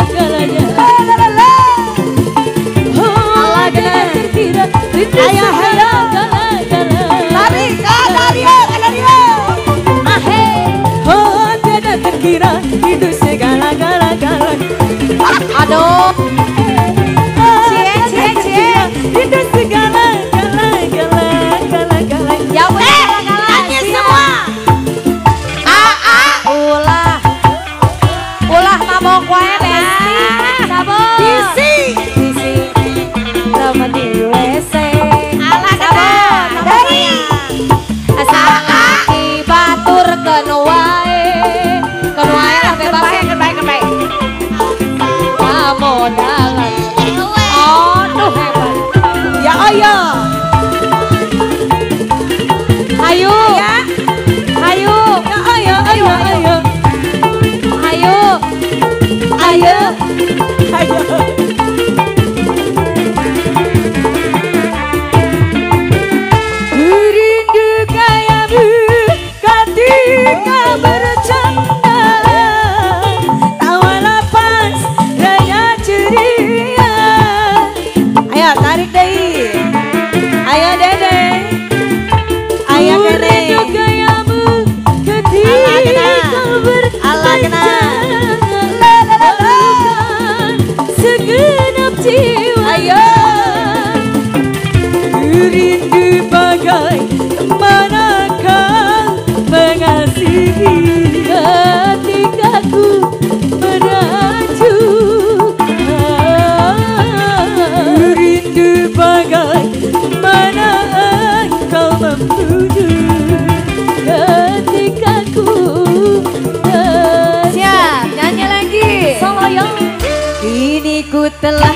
segalanya. Oh tidak terkira rindu segala-galanya. Lari Kanaria, Kanaria. Oh tidak terkira rindu segala-galanya. Aduh. Rindu segala-galanya. Ya nyanyi semua. Ulah mabok wae Besti. Sabun. Bisi. Lama di WC. Alah sabun. Dari. Saat batur kenuae. Kenuae lah bebas. Kebaik. Pamodalan. Aduh hebat. Ya ayo. Ayo. Ayo. Ya ayo. Rindu kayamu ketika bercanda, tawa lepas raya ceria. Ayo tarik deh. Ayo dede. Ayo kene. Rindu kayamu ketika bercanda, segenap jiwa. Ayo. Rindu bagai manakah mengasihi ketika ku merajuk. Rindu bagai mana engkau membujuk ketika ku Siap, nyanyi lagi. sayang. Kini ku telah